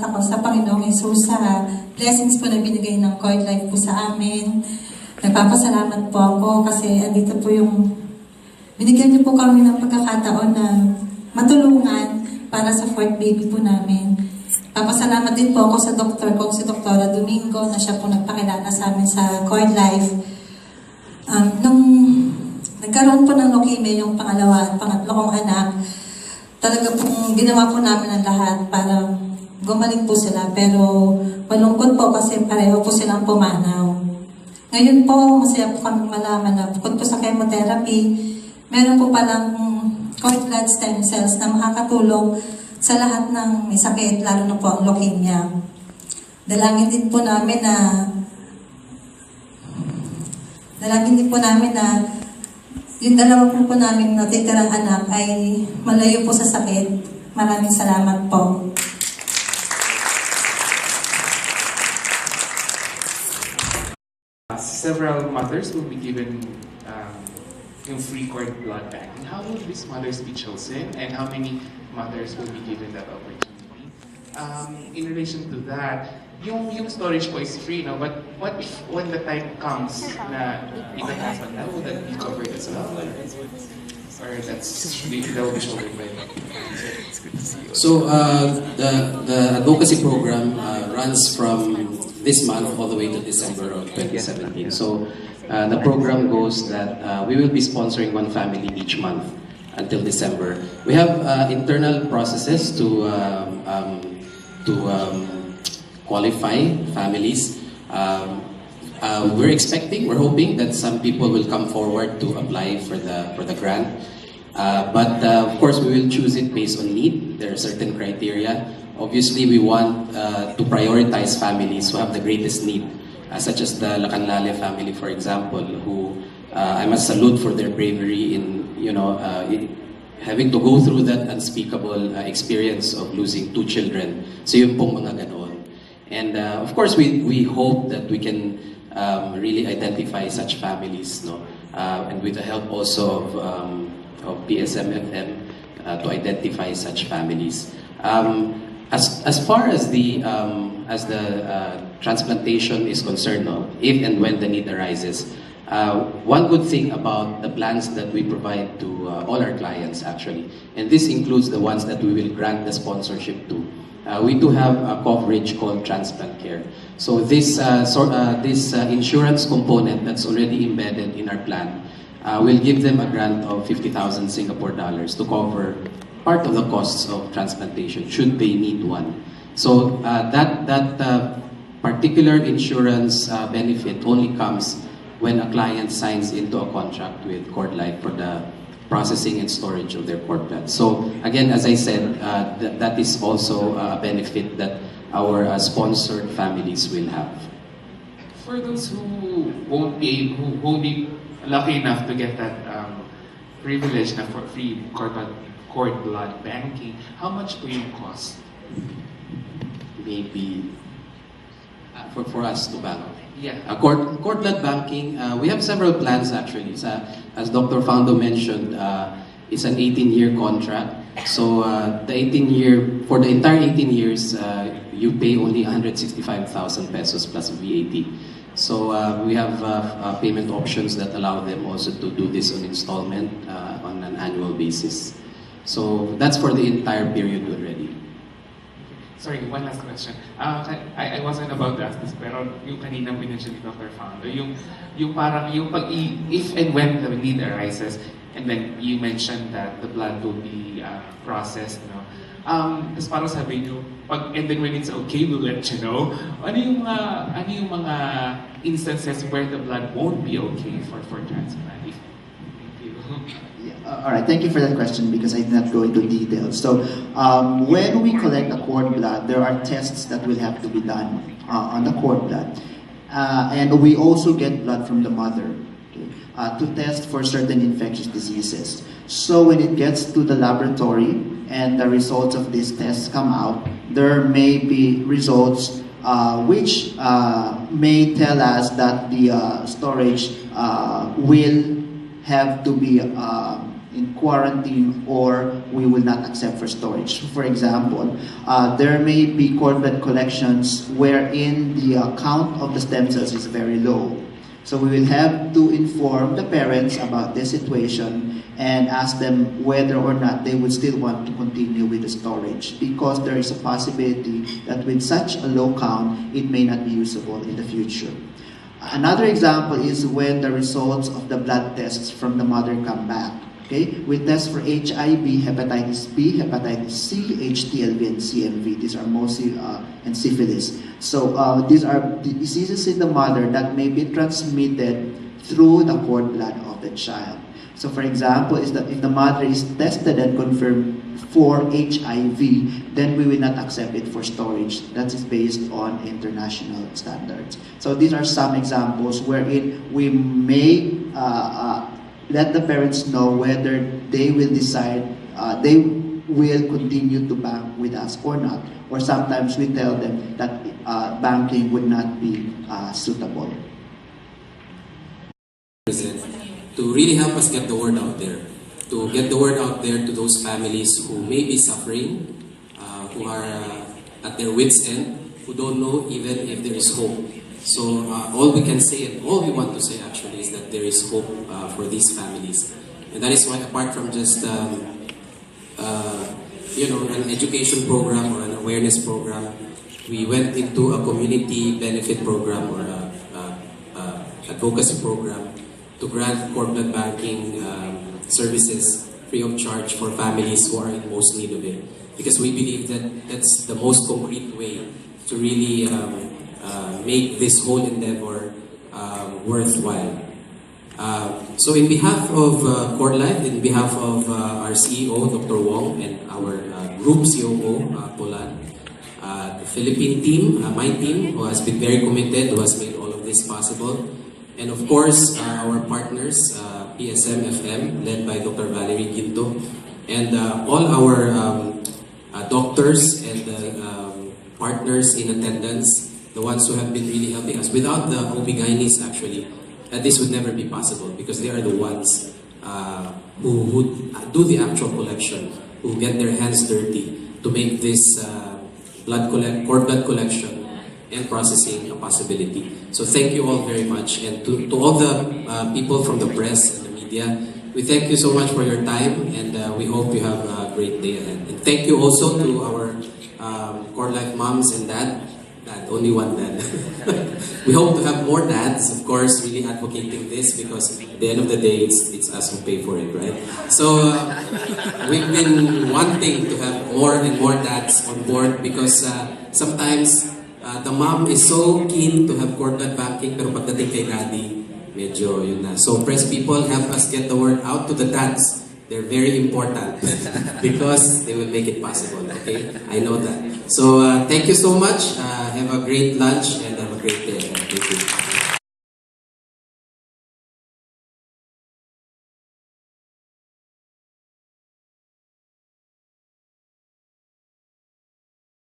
ako sa Panginoong Jesus sa blessings po na binigay ng Cordlife po sa amin. Nagpapasalamat po ako kasi andito po yung binigyan niyo po kami ng pagkakataon na matulungan para sa fourth baby po namin. Papasalamat din po ako sa doktor ko, si Doktora Domingo, na siya po nagpakilala sa amin sa Cordlife. Nung nagkaroon po ng leukemia yung pangalawa at pangatlo kong anak, talaga pong ginawa po namin ang lahat para gumaling po sila. Pero malungkot po kasi pareho po silang pumanaw. Ngayon po, masaya po kami malaman na bukod po sa chemotherapy, meron po palang cord blood stem cells na makakatulong sa lahat ng may sakit, lalo na po ang leukemia. Dalangin din po namin na yung dalawa po namin natitirang anak ay malayo po sa sakit. Maraming salamat po. Several mothers will be given yung free cord blood banking. How will these mothers be chosen, and how many mothers will be given that opportunity? In relation to that, yung storage po is free, no? But what if when the time comes na it has one, will that be covered as well? Or that will be shouldered by them? So the advocacy program runs from this month all the way to December of 2017. So the program goes that we will be sponsoring one family each month until December. We have internal processes to qualify families. We're hoping that some people will come forward to apply for the grant. But of course, we will choose it based on need. There are certain criteria. Obviously, we want to prioritize families who have the greatest need, such as the Lacanlale family, for example, who I must salute for their bravery in having to go through that unspeakable experience of losing 2 children. So yun pong mga ganoon. And of course, we hope that we can really identify such families, no? And with the help also of PSM-FM to identify such families. As far as the transplantation is concerned, no, if and when the need arises, one good thing about the plans that we provide to all our clients, actually, and this includes the ones that we will grant the sponsorship to, we do have a coverage called Transplant Care. So this insurance component that's already embedded in our plan will give them a grant of 50,000 Singapore dollars to cover part of the costs of transplantation should they need one. So that particular insurance benefit only comes when a client signs into a contract with Cordlife for the processing and storage of their cord blood. So again, as I said, that is also a benefit that our sponsored families will have. For those who won't be lucky enough to get that privilege na for free cord blood banking, how much po yung cost? Maybe for us to bank. Yeah. Cord blood banking, we have several plans actually. As Dr. Fando mentioned, it's an 18-year contract. So for the entire 18 years, you pay only 165,000 pesos plus VAT. So we have payment options that allow them also to do this on installment on an annual basis. So that's for the entire period already. Sorry, one last question. I wasn't about to ask this, pero yung kanina pinansin ni Dr. Fando, yung if and when the need arises, and then you mentioned that the blood will be processed, no? As para sabi nyo, and then when it's okay, we'll let you know. Ano yung mga instances where the blood won't be okay for transplant? Thank you. All right, thank you for that question because I did not go into details. So, when we collect the cord blood, there are tests that will have to be done on the cord blood. And we also get blood from the mother, okay, to test for certain infectious diseases. So when it gets to the laboratory and the results of these tests come out, there may be results which may tell us that the storage will have to be in quarantine, or we will not accept for storage. For example, there may be cord blood collections wherein the count of the stem cells is very low. So we will have to inform the parents about this situation and ask them whether or not they would still want to continue with the storage, because there is a possibility that with such a low count, it may not be usable in the future. Another example is when the results of the blood tests from the mother come back. Okay, we test for HIV, hepatitis B, hepatitis C, HTLV, and CMV. These are mostly and syphilis. So these are the diseases in the mother that may be transmitted through the cord blood of the child. So, for example, is that if the mother is tested and confirmed for HIV, then we will not accept it for storage. That is based on international standards. So these are some examples wherein we may let the parents know whether they will decide they will continue to bank with us or not. Or sometimes we tell them that banking would not be suitable. To really help us get the word out there. To get the word out there to those families who may be suffering, who are at their wits' end, who don't know even if there is hope. So all we can say, and all we want to say actually, is that there is hope for these families. And that is why, apart from just an education program or an awareness program, we went into a community benefit program or advocacy program to grant cord blood banking services free of charge for families who are in most need of it. Because we believe that that's the most concrete way to really make this whole endeavor worthwhile. So in behalf of Cordlife, in behalf of our CEO, Dr. Wong, and our group COO, Polan, the Philippine team, my team, who has been very committed, who has made all of this possible, and of course, our partners, PSM FM, led by Dr. Valerie Ginto, and all our doctors and partners in attendance, the ones who have been really helping us. Without the OB-GYNs, actually, this would never be possible, because they are the ones who do the actual collection, who get their hands dirty to make this cord blood collection and processing a possibility. So thank you all very much, and to all the people from the press and the media, we thank you so much for your time, and we hope you have a great day ahead. And thank you also to our Cordlife moms and dad, only one dad. We hope to have more dads, of course, really advocating this, because at the end of the day, it's us who pay for it, right? So we've been wanting to have more and more dads on board, because sometimes the mom is so keen to have cord blood banking, pero pagdating kay daddy, medyo yun na. So press people, help us get the word out to the dads. They're very important because they will make it possible, okay? I know that. So thank you so much. Have a great lunch and have a great day. Thank you.